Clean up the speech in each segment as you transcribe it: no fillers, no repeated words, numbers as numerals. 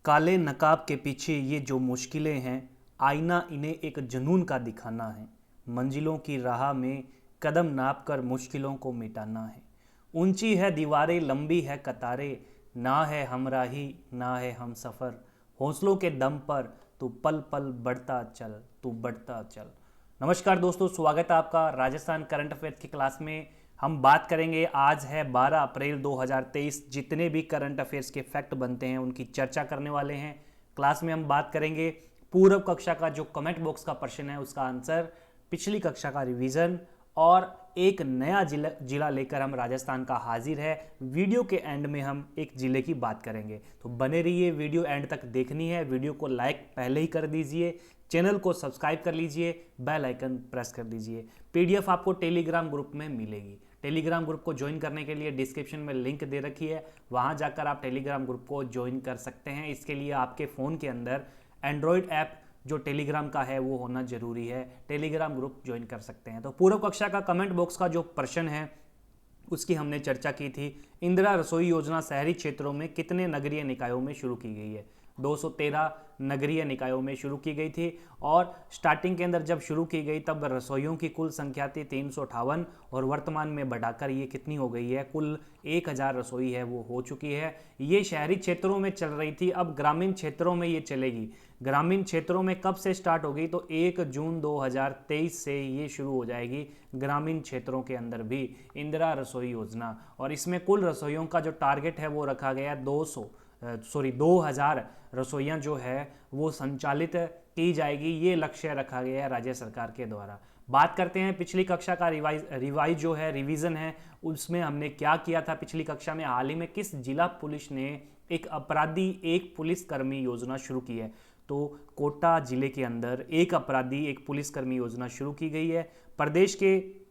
काले नकाब के पीछे ये जो मुश्किलें हैं, आईना इन्हें एक जुनून का दिखाना है। मंजिलों की राह में कदम नाप कर मुश्किलों को मिटाना है। ऊंची है दीवारें, लंबी है कतारें, ना है हमराही ना है हम सफ़र। हौसलों के दम पर तू पल पल बढ़ता चल, तू बढ़ता चल। नमस्कार दोस्तों, स्वागत है आपका राजस्थान करंट अफेयर्स की क्लास में। हम बात करेंगे, आज है 12 अप्रैल 2023। जितने भी करंट अफेयर्स के फैक्ट बनते हैं उनकी चर्चा करने वाले हैं। क्लास में हम बात करेंगे पूर्व कक्षा का जो कमेंट बॉक्स का प्रश्न है उसका आंसर, पिछली कक्षा का रिवीजन और एक नया जिला लेकर हम राजस्थान का हाजिर है। वीडियो के एंड में हम एक जिले की बात करेंगे, तो बने रहिए। वीडियो एंड तक देखनी है, वीडियो को लाइक पहले ही कर दीजिए, चैनल को सब्सक्राइब कर लीजिए, बेल आइकन प्रेस कर दीजिए। पीडीएफ आपको टेलीग्राम ग्रुप में मिलेगी। टेलीग्राम ग्रुप को ज्वाइन करने के लिए डिस्क्रिप्शन में लिंक दे रखी है, वहां जाकर आप टेलीग्राम ग्रुप को ज्वाइन कर सकते हैं। इसके लिए आपके फ़ोन के अंदर एंड्रॉयड ऐप जो टेलीग्राम का है वो होना जरूरी है। टेलीग्राम ग्रुप ज्वाइन कर सकते हैं। तो पूर्व कक्षा का कमेंट बॉक्स का जो प्रश्न है उसकी हमने चर्चा की थी। इंदिरा रसोई योजना शहरी क्षेत्रों में कितने नगरीय निकायों में शुरू की गई है? 213 नगरीय निकायों में शुरू की गई थी। और स्टार्टिंग के अंदर जब शुरू की गई तब रसोइयों की कुल संख्या थी 358 और वर्तमान में बढ़ाकर ये कितनी हो गई है? कुल 1000 रसोई है वो हो चुकी है। ये शहरी क्षेत्रों में चल रही थी, अब ग्रामीण क्षेत्रों में ये चलेगी। ग्रामीण क्षेत्रों में कब से स्टार्ट होगी? तो 1 जून 2023 से ये शुरू हो जाएगी ग्रामीण क्षेत्रों के अंदर भी इंदिरा रसोई योजना। और इसमें कुल रसोइयों का जो टारगेट है वो रखा गया 2000 रसोइयाँ जो है वो संचालित की जाएगी। ये लक्ष्य रखा गया है राज्य सरकार के द्वारा। बात करते हैं पिछली कक्षा का रिवाइज जो है, रिवीजन है, उसमें हमने क्या किया था पिछली कक्षा में। हाल ही में किस जिला पुलिस ने एक अपराधी एक पुलिसकर्मी योजना शुरू की है? तो कोटा जिले के अंदर एक अपराधी एक पुलिसकर्मी योजना शुरू की गई है। प्रदेश के,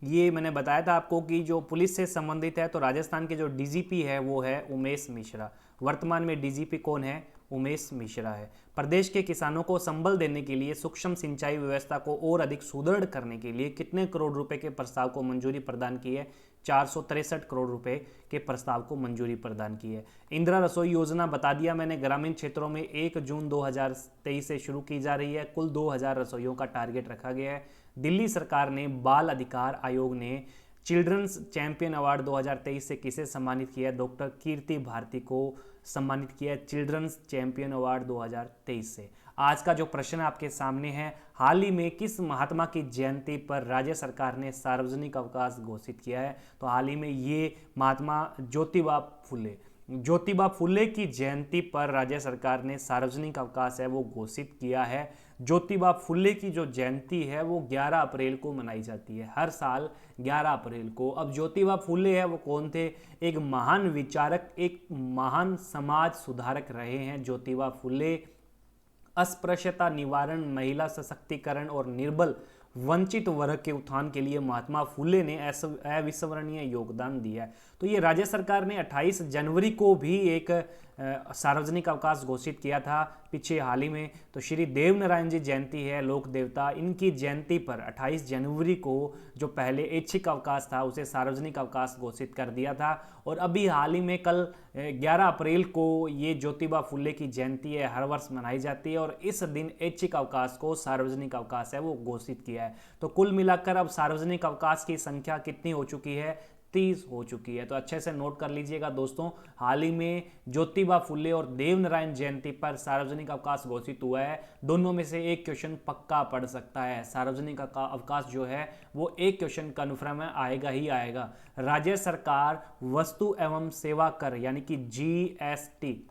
ये मैंने बताया था आपको कि जो पुलिस से संबंधित है, तो राजस्थान के जो डीजीपी है वो है उमेश मिश्रा। वर्तमान में डीजीपी कौन है? उमेश मिश्रा है। प्रदेश के किसानों को संबल देने के लिए सूक्ष्म सिंचाई व्यवस्था को और अधिक सुदृढ़ करने के लिए कितने करोड़ रुपए के प्रस्ताव को मंजूरी प्रदान की है? 463 करोड़ रुपए के प्रस्ताव को मंजूरी प्रदान की है। इंदिरा रसोई योजना बता दिया मैंने, ग्रामीण क्षेत्रों में 1 जून 2023 से शुरू की जा रही है। कुल 2000 रसोइयों का टारगेट रखा गया है। दिल्ली सरकार ने, बाल अधिकार आयोग ने चिल्ड्रंस चैंपियन अवार्ड 2023 से किसे सम्मानित किया? डॉक्टर कीर्ति भारती को सम्मानित किया है चिल्ड्रंस चैंपियन अवार्ड 2023 से। आज का जो प्रश्न आपके सामने है, हाल ही में किस महात्मा की जयंती पर राज्य सरकार ने सार्वजनिक अवकाश घोषित किया है? तो हाल ही में ये महात्मा ज्योतिबा फुले की जयंती पर राज्य सरकार ने सार्वजनिक अवकाश है वो घोषित किया है। ज्योतिबा फुले की जो जयंती है वो 11 अप्रैल को मनाई जाती है, हर साल 11 अप्रैल को। अब ज्योतिबा फुले है वो कौन थे? एक महान विचारक, एक महान समाज सुधारक रहे हैं ज्योतिबा फुले। अस्पृश्यता निवारण, महिला सशक्तिकरण और निर्बल वंचित वर्ग के उत्थान के लिए महात्मा फुले ने अविस्मरणीय योगदान दिया है। तो ये राज्य सरकार ने 28 जनवरी को भी एक सार्वजनिक अवकाश घोषित किया था पीछे हाल ही में। तो श्री देवनारायण जी जयंती है, लोक देवता, इनकी जयंती पर 28 जनवरी को जो पहले ऐच्छिक अवकाश था उसे सार्वजनिक अवकाश घोषित कर दिया था। और अभी हाल ही में कल 11 अप्रैल को ये ज्योतिबा फुले की जयंती है, हर वर्ष मनाई जाती है और इस दिन ऐच्छिक अवकाश को सार्वजनिक अवकाश है वो घोषित किया है। तो कुल मिलाकर अब सार्वजनिक अवकाश की संख्या कितनी हो चुकी है? 30 हो चुकी है। तो अच्छे से नोट कर लीजिएगा दोस्तों, हाल ही में ज्योतिबा फुले और देवनारायण जयंती पर सार्वजनिक अवकाश घोषित हुआ है। दोनों में से एक क्वेश्चन पक्का पड़ सकता है। सार्वजनिक अवकाश जो है वो एक क्वेश्चन कन्फर्म है, आएगा ही आएगा। राज्य सरकार वस्तु एवं सेवा कर यानी कि जीएसटी,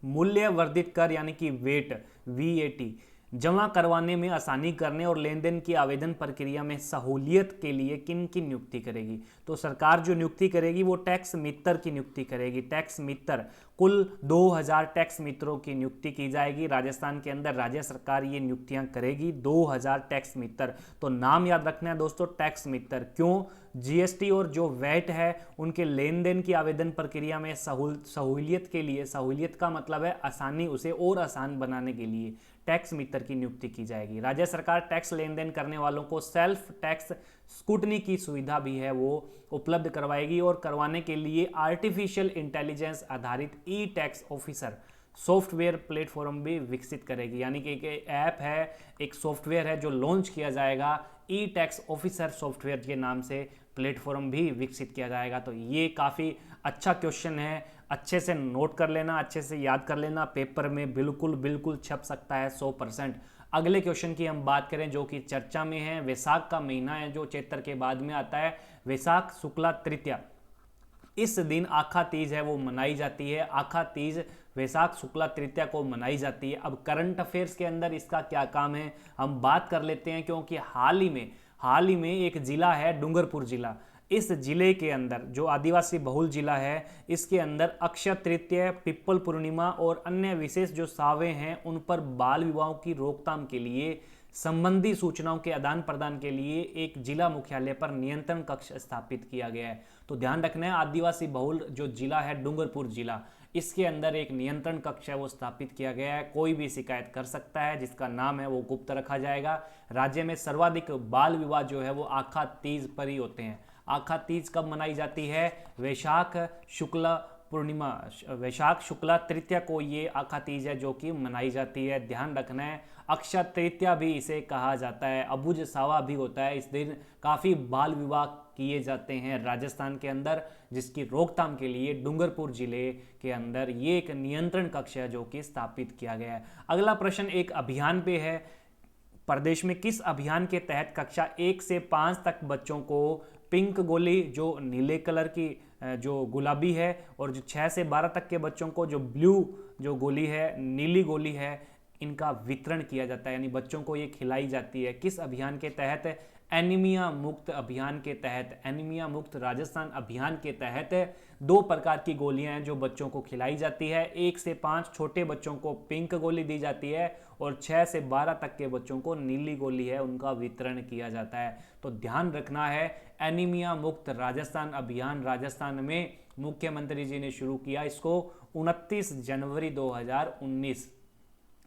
मूल्य वर्धित कर यानी कि वेट वीएटी जमा करवाने में आसानी करने और लेन देन की आवेदन प्रक्रिया में सहूलियत के लिए किन की नियुक्ति करेगी? तो सरकार जो नियुक्ति करेगी वो टैक्स मित्र की नियुक्ति करेगी। टैक्स मित्र, कुल 2000 टैक्स मित्रों की नियुक्ति की जाएगी राजस्थान के अंदर। राज्य सरकार ये नियुक्तियां करेगी 2000 टैक्स मित्र। तो नाम याद रखना है दोस्तों, टैक्स मित्र। क्यों? जीएसटी और जो वैट है उनके लेन देन की आवेदन प्रक्रिया में सहूलियत के लिए, सहूलियत का मतलब है आसानी, उसे और आसान बनाने के लिए टैक्स मित्र की नियुक्ति की जाएगी। राज्य सरकार टैक्स लेन देन करने वालों को सेल्फ टैक्स स्क्रूटनी की सुविधा भी है वो उपलब्ध करवाएगी और करवाने के लिए आर्टिफिशियल इंटेलिजेंस आधारित ई टैक्स ऑफिसर सॉफ्टवेयर प्लेटफॉर्म भी विकसित करेगी। यानी कि एक ऐप है, एक सॉफ्टवेयर है जो लॉन्च किया जाएगा, ई टैक्स ऑफिसर सॉफ्टवेयर के नाम से प्लेटफॉर्म भी विकसित किया जाएगा। तो ये काफ़ी अच्छा क्वेश्चन है, अच्छे से नोट कर लेना, अच्छे से याद कर लेना, पेपर में बिल्कुल बिल्कुल छप सकता है 100%। अगले क्वेश्चन की हम बात करें जो कि चर्चा में है, वैशाख का महीना है जो चैत्र के बाद में आता है, वैशाख शुक्ला तृतीया, इस दिन आखा तीज है वो मनाई जाती है। आखा तीज वैशाख शुक्ला तृतीया को मनाई जाती है। अब करंट अफेयर्स के अंदर इसका क्या काम है हम बात कर लेते हैं, क्योंकि हाल ही में एक जिला है डूंगरपुर जिला, इस जिले के अंदर जो आदिवासी बहुल जिला है, इसके अंदर अक्षय तृतीया, पिप्पल पूर्णिमा और अन्य विशेष जो सावे हैं उन पर बाल विवाहों की रोकथाम के लिए, संबंधी सूचनाओं के आदान प्रदान के लिए एक जिला मुख्यालय पर नियंत्रण कक्ष स्थापित किया गया है। तो ध्यान रखना है, आदिवासी बहुल जो जिला है डूंगरपुर जिला, इसके अंदर एक नियंत्रण कक्ष है वो स्थापित किया गया है। कोई भी शिकायत कर सकता है, जिसका नाम है वो गुप्त रखा जाएगा। राज्य में सर्वाधिक बाल विवाह जो है वो आखा तीज पर ही होते हैं। आखा तीज कब मनाई जाती है? वैशाख शुक्ला पूर्णिमा, वैशाख शुक्ला तृतीया को ये आखा तीज है जो कि मनाई जाती है। ध्यान रखना है, अक्षय तृतीया भी इसे कहा जाता है। अबुझ सावा भी होता है, इस दिन काफ़ी बाल विवाह किए जाते हैं राजस्थान के अंदर, जिसकी रोकथाम के लिए डूंगरपुर जिले के अंदर ये एक नियंत्रण कक्ष है जो कि स्थापित किया गया है। अगला प्रश्न एक अभियान पे है, प्रदेश में किस अभियान के तहत कक्षा 1 से 5 तक बच्चों को पिंक गोली जो नीले कलर की जो गुलाबी है, और जो 6 से 12 तक के बच्चों को जो ब्लू जो गोली है, नीली गोली है, इनका वितरण किया जाता है, यानी बच्चों को ये खिलाई जाती है। किस अभियान के तहत? एनीमिया मुक्त अभियान के तहत। एनीमिया मुक्त राजस्थान अभियान के तहत 2 प्रकार की गोलियां हैं जो बच्चों को खिलाई जाती है। 1 से 5 छोटे बच्चों को पिंक गोली दी जाती है, और 6 से 12 तक के बच्चों को नीली गोली है उनका वितरण किया जाता है। तो ध्यान रखना है, एनीमिया मुक्त राजस्थान अभियान राजस्थान में मुख्यमंत्री जी ने शुरू किया। इसको 29 जनवरी 2019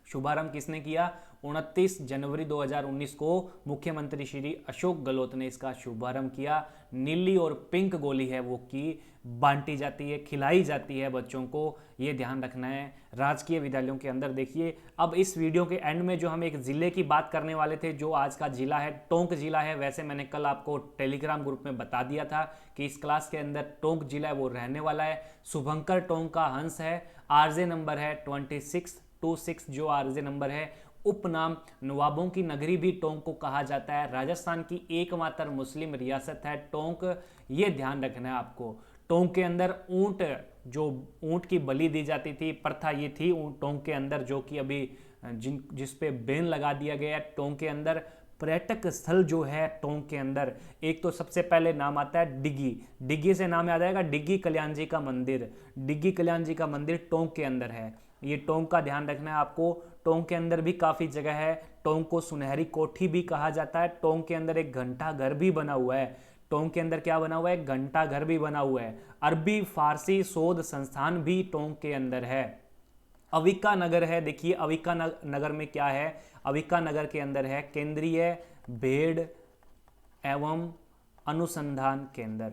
शुभारंभ किसने किया? 29 जनवरी 2019 को मुख्यमंत्री श्री अशोक गहलोत ने इसका शुभारंभ किया। नीली और पिंक गोली है वो की बांटी जाती है, खिलाई जाती है बच्चों को, ये ध्यान रखना है राजकीय विद्यालयों के अंदर। देखिए, अब इस वीडियो के एंड में जो हम एक जिले की बात करने वाले थे, जो आज का जिला है टोंक जिला है। वैसे मैंने कल आपको टेलीग्राम ग्रुप में बता दिया था कि इस क्लास के अंदर टोंक जिला है वो रहने वाला है। शुभंकर टोंक का हंस है, आरजे नंबर है 2626 जो आरजे नंबर है। उपनाम नवाबों की नगरी भी टोंक को कहा जाता है। राजस्थान की एकमात्र मुस्लिम रियासत है टोंक, ये ध्यान रखना है आपको। टोंक के अंदर ऊंट की बलि दी जाती थी, प्रथा ये थी टोंक के अंदर, जो कि अभी जिस पे बैन लगा दिया गया है। टोंक के अंदर पर्यटक स्थल जो है टोंक के अंदर, एक तो सबसे पहले नाम आता है डिग्गी। डिग्गी से नाम याद आएगा, डिग्गी कल्याण जी का मंदिर। डिग्गी कल्याण जी का मंदिर टोंक के अंदर है। ये टोंक का ध्यान रखना है आपको। टोंक के अंदर भी काफ़ी जगह है। टोंक को सुनहरी कोठी भी कहा जाता है। टोंक के अंदर एक घंटा घर भी बना हुआ है। टोंक के अंदर क्या बना हुआ है? घंटा घर भी बना हुआ है। अरबी फारसी शोध संस्थान भी टोंक के अंदर है। अविका नगर है, देखिए अविका नगर में क्या है? अविका नगर के अंदर है केंद्रीय भेड़ एवं अनुसंधान केंद्र,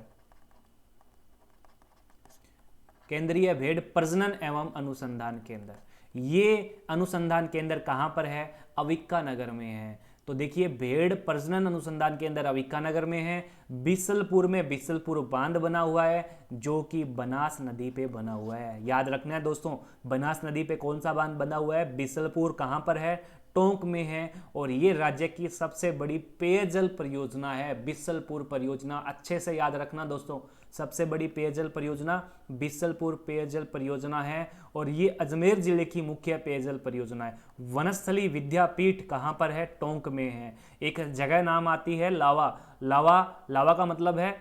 केंद्रीय भेड़ प्रजनन एवं अनुसंधान केंद्र। ये अनुसंधान केंद्र कहाँ पर है? अविका नगर में है। तो देखिए, भेड़ प्रजनन अनुसंधान केंद्र अविका नगर में है। बिसलपुर में बिसलपुर बांध बना हुआ है जो कि बनास नदी पे बना हुआ है। याद रखना है दोस्तों, बनास नदी पे कौन सा बांध बना हुआ है? बिसलपुर कहाँ पर है? टोंक में है। और ये राज्य की सबसे बड़ी पेयजल परियोजना है, बिसलपुर परियोजना। अच्छे से याद रखना दोस्तों, सबसे बड़ी पेयजल परियोजना बिसलपुर पेयजल परियोजना है, और ये अजमेर जिले की मुख्य पेयजल परियोजना है। वनस्थली विद्यापीठ कहाँ पर है? टोंक में है। एक जगह नाम आती है लावा। लावा का मतलब है,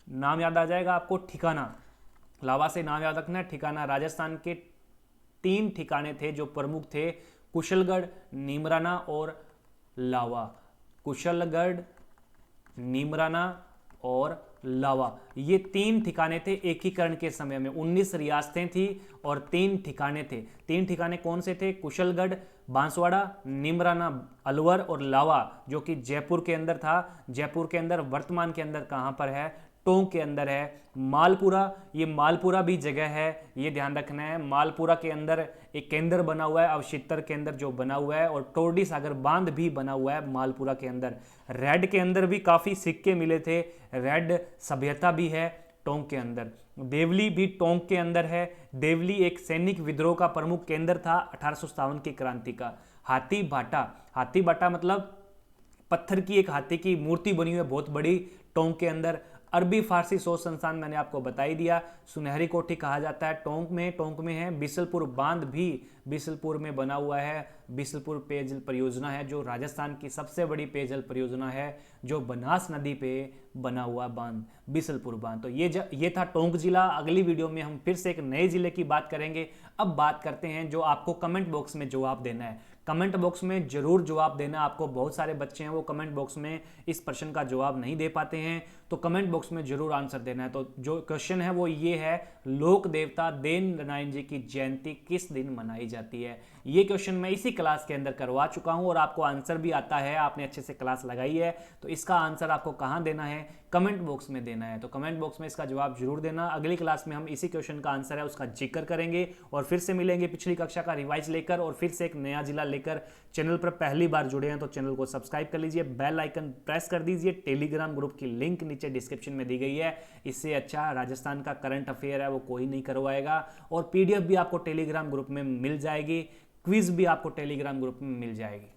नाम याद आ जाएगा आपको, ठिकाना। लावा से नाम याद रखना है, ठिकाना। राजस्थान के 3 ठिकाने थे जो प्रमुख थे, कुशलगढ़, नीमराना और लावा। कुशलगढ़, नीमराना और लावा, ये 3 ठिकाने थे एकीकरण के समय में। 19 रियासतें थी और 3 ठिकाने थे। 3 ठिकाने कौन से थे? कुशलगढ़, बांसवाड़ा, नीमराना, अलवर और लावा, जो कि जयपुर के अंदर था। जयपुर के अंदर, वर्तमान के अंदर कहाँ पर है? टोंक के अंदर है। मालपुरा, ये मालपुरा भी जगह है, ये ध्यान रखना है। मालपुरा के अंदर एक केंद्र बना हुआ है, अवशितर केंद्र जो बना हुआ है, और टोरडी सागर बांध भी बना हुआ है मालपुरा के अंदर। रेड के अंदर भी काफ़ी सिक्के मिले थे, रेड सभ्यता भी है टोंक के अंदर। देवली भी टोंक के अंदर है। देवली एक सैनिक विद्रोह का प्रमुख केंद्र था 1857 की क्रांति का। हाथी भाटा, हाथी भाटा मतलब पत्थर की एक हाथी की मूर्ति बनी हुई है बहुत बड़ी टोंक के अंदर। अरबी फारसी शोध संस्थान मैंने आपको बता ही दिया। सुनहरी कोठी कहा जाता है टोंक में है। बिसलपुर बांध भी बिसलपुर में बना हुआ है। बिसलपुर पेयजल परियोजना है जो राजस्थान की सबसे बड़ी पेयजल परियोजना है, जो बनास नदी पे बना हुआ बांध, बिसलपुर बांध। तो ये था टोंक जिला। अगली वीडियो में हम फिर से एक नए जिले की बात करेंगे। अब बात करते हैं जो आपको कमेंट बॉक्स में जवाब देना है। कमेंट बॉक्स में जरूर जवाब देना। आपको बहुत सारे बच्चे हैं वो कमेंट बॉक्स में इस प्रश्न का जवाब नहीं दे पाते हैं, तो कमेंट बॉक्स में जरूर आंसर देना है। तो जो क्वेश्चन है वो ये है, लोक देवता देव नारायण जी की जयंती किस दिन मनाई जाती है। ये क्वेश्चन मैं इसी क्लास के अंदर करवा चुका हूं और आपको आंसर भी आता है, आपने अच्छे से क्लास लगाई है। तो इसका आंसर आपको कहां देना है, कमेंट बॉक्स में देना है। तो कमेंट बॉक्स में इसका जवाब जरूर देना। अगली क्लास में हम इसी क्वेश्चन का आंसर है उसका जिक्र करेंगे और फिर से मिलेंगे पिछली कक्षा का रिवाइज लेकर और फिर से एक नया जिला लेकर। चैनल पर पहली बार जुड़े हैं तो चैनल को सब्सक्राइब कर लीजिए, बेल आइकन प्रेस कर दीजिए। टेलीग्राम ग्रुप की लिंक नीचे डिस्क्रिप्शन में दी गई है। इससे अच्छा राजस्थान का करंट अफेयर है वो कोई नहीं करवाएगा, और पीडीएफ भी आपको टेलीग्राम ग्रुप में मिल जाएगी, क्विज भी आपको टेलीग्राम ग्रुप में मिल जाएगी।